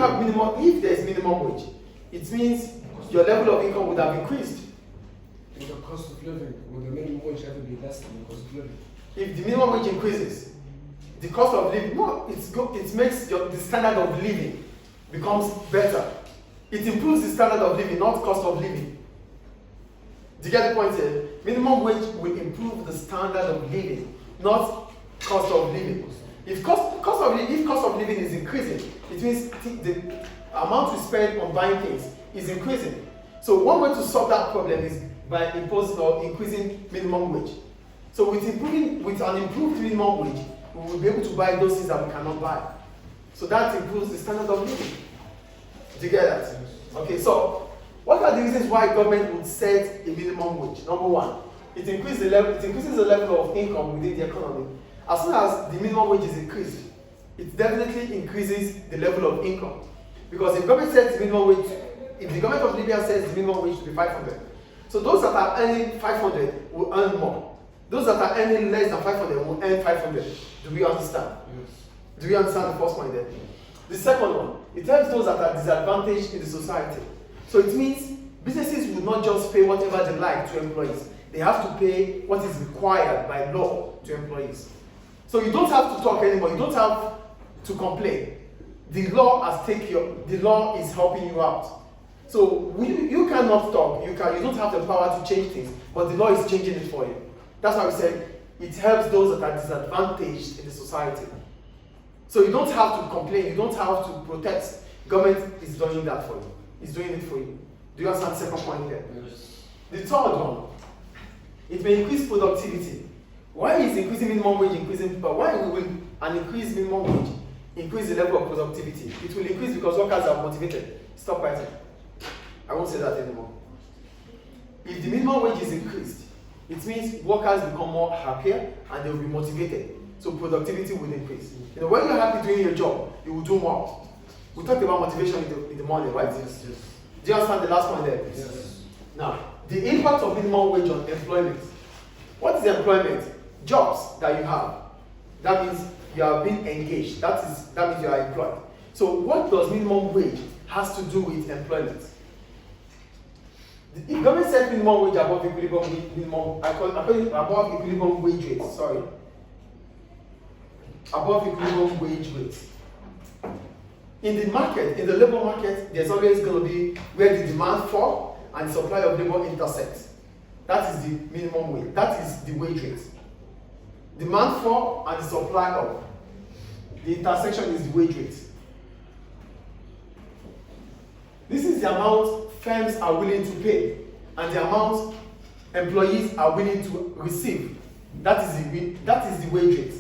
have minimum, if there is minimum wage, it means your level of income would have increased. And the cost of living, will the minimum wage ever be less than the cost of living? If the minimum wage increases, the cost of living, no, it makes the standard of living becomes better. It improves the standard of living, not cost of living. Do you get the point here? Minimum wage will improve the standard of living, not cost of living. If cost of living is increasing, it means the amount we spend on buying things is increasing. So one way to solve that problem is by imposing or increasing minimum wage. So with an improved minimum wage, we will be able to buy those things that we cannot buy. So that improves the standard of living. Do you get that? Okay, so what are the reasons why government would set a minimum wage? Number one, it increases the level of income within the economy. As soon as the minimum wage is increased, it definitely increases the level of income. Because if government sets the minimum wage, if the government of Libya sets the minimum wage to be 500, so those that are earning 500 will earn more. Those that are earning less than 500 will earn 500. Do we understand? Yes. Do we understand the first point there? The second one, it helps those that are disadvantaged in the society. So it means businesses will not just pay whatever they like to employees. They have to pay what is required by law to employees. So you don't have to talk anymore. You don't have to complain. The law is helping you out. So you cannot talk. You don't have the power to change things, but the law is changing it for you. That's why we said it helps those that are disadvantaged in the society. So you don't have to complain. You don't have to protest. Government is doing that for you. It's doing it for you. Do you understand the second point here? Yes. The third one, it may increase productivity. Why is increasing minimum wage increasing? But why will an increased minimum wage increase the level of productivity? It will increase because workers are motivated. Stop writing. I won't say that anymore. If the minimum wage is increased, it means workers become more happier and they will be motivated. So productivity will increase. You know, when you're happy doing your job, you will do more. We talked about motivation in the morning, right? Yes, yes. Do you understand the last point there, please? Yes. Now, the impact of minimum wage on employment. What is employment? Jobs that you have. That means you are being engaged. That means you are employed. So what does minimum wage has to do with employment? If government set minimum wage above equilibrium wage rate, sorry. Above equilibrium wage rate. In the market, in the labor market, there's always going to be where the demand for and the supply of labor intersect. That is the minimum wage. That is the wage rate. Demand for and the supply of. The intersection is the wage rate. This is the amount firms are willing to pay and the amount employees are willing to receive. That is the wage rate,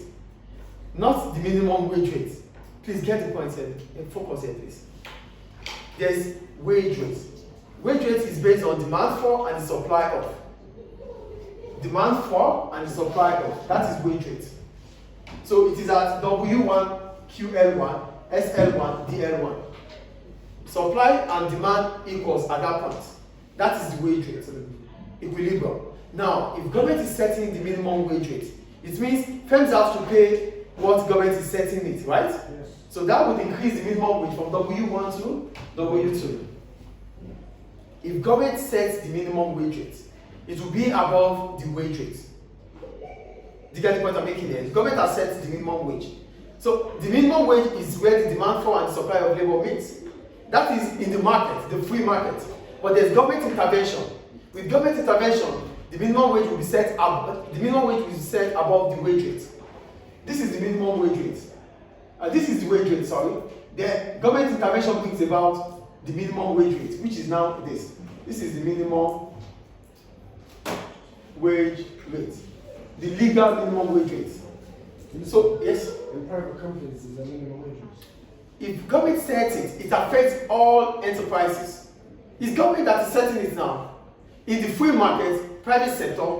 not the minimum wage rate. Please get the point here. Focus here, please. There is wage rate. Wage rate is based on demand for and the supply of. Demand for and the supply of. That is wage rate. So it is at W1, QL1, SL1, DL1. Supply and demand equals at that point. That is the wage rate, equilibrium. Now, if government is setting the minimum wage rate, it means firms have to pay what government is setting it, right? Yes. So that would increase the minimum wage from W1 to W2. If government sets the minimum wage rate, it will be above the wage rate. Do you get the point I'm making here? The government has set the minimum wage. So the minimum wage is where the demand for and supply of labor meets. That is in the market, the free market. But there's government intervention. With government intervention, the minimum wage will be set up. The minimum wage will be set above the wage rate. This is the minimum wage rate. This is the wage rate. Sorry. The government intervention brings about the minimum wage rate, which is now this. This is the minimum wage rate, the legal minimum wage rate. So yes. In private companies, is there minimum wage rate? If government sets it, it affects all enterprises. It's government that is setting it now. In the free market, private sector,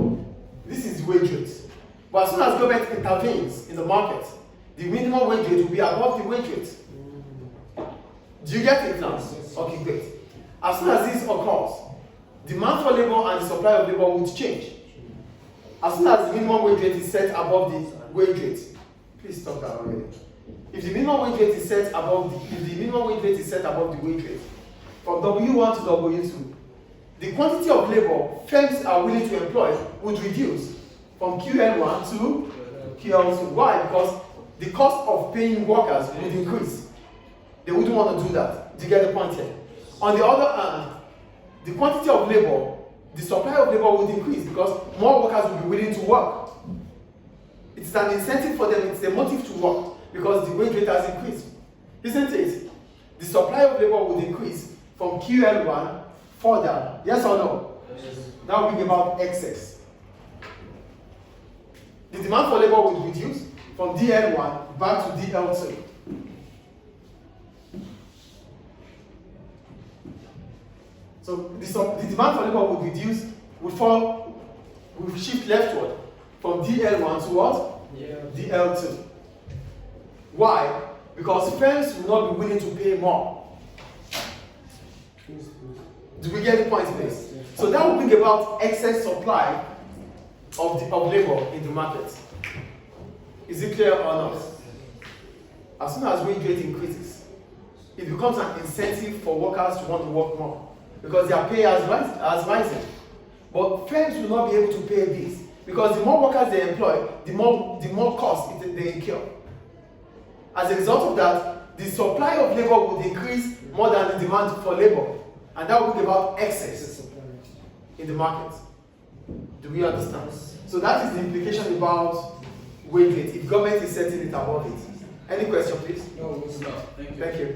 this is the wage rate. But as soon as government intervenes in the market, the minimum wage rate will be above the wage rate. Do you get it now? Okay, great. As soon as this occurs, demand for labor and the supply of labor would change. As soon as the minimum wage rate is set above the wage rate, please stop that already. If the minimum wage rate is set above the wage rate, from W1 to W2, the quantity of labor firms are willing to employ would reduce from QL1 to QL2. Why? Because the cost of paying workers would increase. They wouldn't want to do that. Do you get the point here? On the other hand, the quantity of labor, the supply of labor would increase because more workers will be willing to work. It's an incentive for them, it's a motive to work because the wage rate has increased. Isn't it? The supply of labor would increase from QL1 further. Yes or no? Yes. Now we think about excess. The demand for labor would reduce from DL1 back to DL2. So the demand for labor would reduce, would shift leftward from DL1 to what? Yeah. DL2. Why? Because firms will not be willing to pay more. Do we get the point, please? Yes. So that will bring about excess supply of labor in the market. Is it clear or not? As soon as wage rate increases, it becomes an incentive for workers to want to work more because their pay has risen. But firms will not be able to pay this because the more workers they employ, the more cost they incur. As a result of that, the supply of labor would increase more than the demand for labor, and that will bring about excess in the market. Do we understand? So that is the implication about wage rate. If government is setting it above it. Any question, please? No, it's not. Thank you. Thank you.